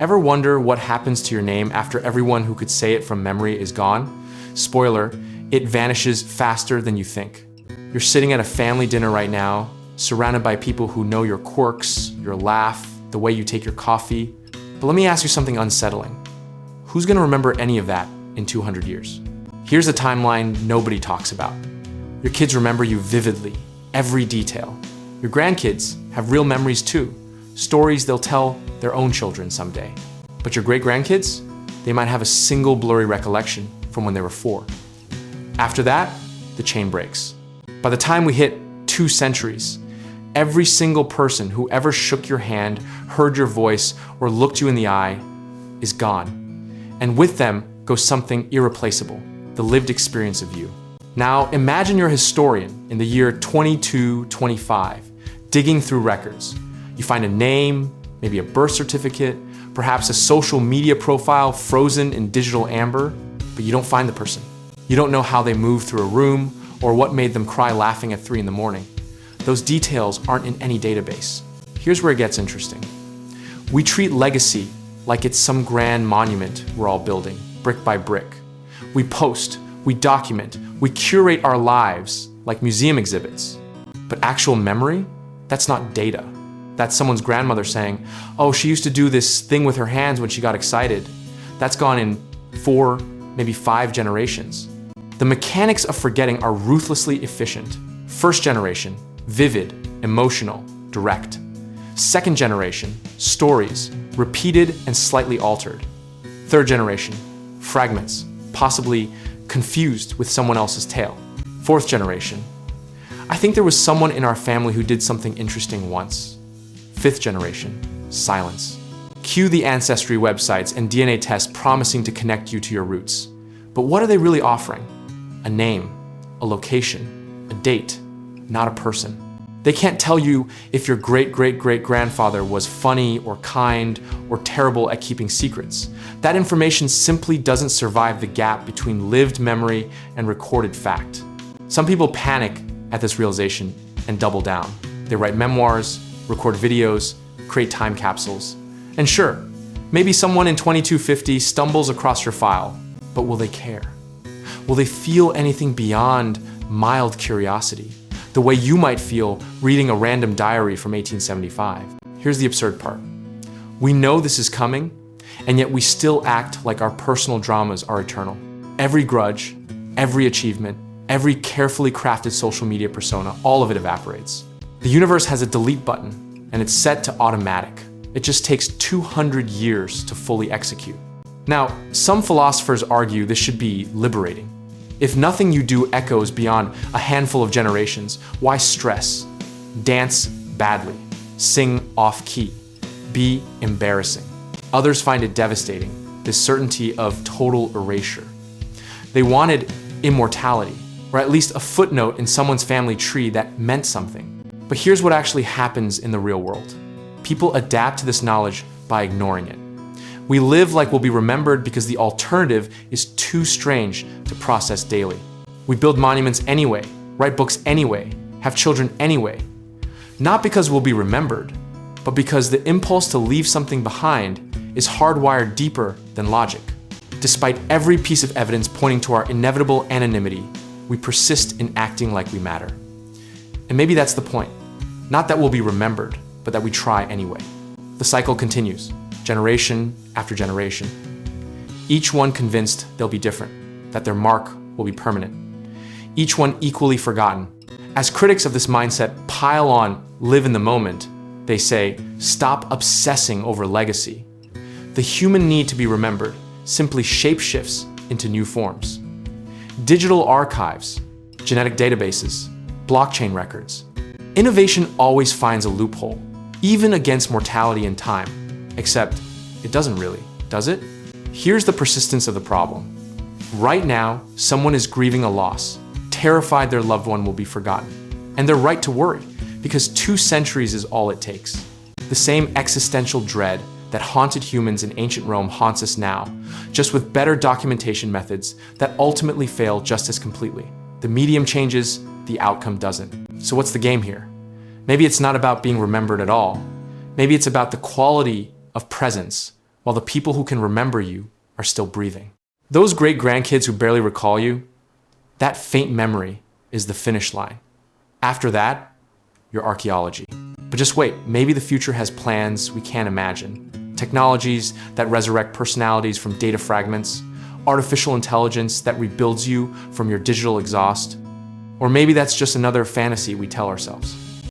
Ever wonder what happens to your name after everyone who could say it from memory is gone? Spoiler, it vanishes faster than you think. You're sitting at a family dinner right now, surrounded by people who know your quirks, your laugh, the way you take your coffee. But let me ask you something unsettling. Who's gonna remember any of that in 200 years? Here's a timeline nobody talks about. Your kids remember you vividly, every detail. Your grandkids have real memories too, stories they'll tell their own children someday. But your great-grandkids, they might have a single blurry recollection from when they were 4. After that, the chain breaks. By the time we hit 2 centuries, every single person who ever shook your hand, heard your voice, or looked you in the eye is gone. And with them goes something irreplaceable, the lived experience of you. Now imagine you're a historian in the year 2225, digging through records. You find a name, maybe a birth certificate, perhaps a social media profile frozen in digital amber, but you don't find the person. You don't know how they moved through a room or what made them cry laughing at 3 in the morning. Those details aren't in any database. Here's where it gets interesting. We treat legacy like it's some grand monument we're all building, brick by brick. We post, we document, we curate our lives like museum exhibits. But actual memory, that's not data. That's someone's grandmother saying, oh, she used to do this thing with her hands when she got excited. That's gone in 4, maybe 5 generations. The mechanics of forgetting are ruthlessly efficient. First generation, vivid, emotional, direct. Second generation, stories, repeated and slightly altered. Third generation, fragments, possibly confused with someone else's tale. Fourth generation, I think there was someone in our family who did something interesting once. Fifth generation, silence. Cue the ancestry websites and DNA tests promising to connect you to your roots. But what are they really offering? A name, a location, a date, not a person. They can't tell you if your great-great-great-grandfather was funny or kind or terrible at keeping secrets. That information simply doesn't survive the gap between lived memory and recorded fact. Some people panic at this realization and double down. They write memoirs, record videos, create time capsules. And sure, maybe someone in 2250 stumbles across your file, but will they care? Will they feel anything beyond mild curiosity? The way you might feel reading a random diary from 1875. Here's the absurd part. We know this is coming, and yet we still act like our personal dramas are eternal. Every grudge, every achievement, every carefully crafted social media persona, all of it evaporates. The universe has a delete button, and it's set to automatic. It just takes 200 years to fully execute. Now, some philosophers argue this should be liberating. If nothing you do echoes beyond a handful of generations, why stress? Dance badly, sing off-key, be embarrassing. Others find it devastating, this certainty of total erasure. They wanted immortality, or at least a footnote in someone's family tree that meant something. But here's what actually happens in the real world. People adapt to this knowledge by ignoring it. We live like we'll be remembered because the alternative is too strange to process daily. We build monuments anyway, write books anyway, have children anyway. Not because we'll be remembered, but because the impulse to leave something behind is hardwired deeper than logic. Despite every piece of evidence pointing to our inevitable anonymity, we persist in acting like we matter. And maybe that's the point. Not that we'll be remembered, but that we try anyway. The cycle continues, generation after generation. Each one convinced they'll be different, that their mark will be permanent. Each one equally forgotten. As critics of this mindset pile on live in the moment, they say, stop obsessing over legacy. The human need to be remembered simply shapeshifts into new forms. Digital archives, genetic databases, blockchain records. Innovation always finds a loophole, even against mortality and time. Except, it doesn't really, does it? Here's the persistence of the problem. Right now, someone is grieving a loss, terrified their loved one will be forgotten. And they're right to worry, because 2 centuries is all it takes. The same existential dread that haunted humans in ancient Rome haunts us now, just with better documentation methods that ultimately fail just as completely. The medium changes, the outcome doesn't. So what's the game here? Maybe it's not about being remembered at all. Maybe it's about the quality of presence, while the people who can remember you are still breathing. Those great grandkids who barely recall you, that faint memory is the finish line. After that, your archaeology. But just wait, maybe the future has plans we can't imagine. Technologies that resurrect personalities from data fragments, artificial intelligence that rebuilds you from your digital exhaust. Or maybe that's just another fantasy we tell ourselves.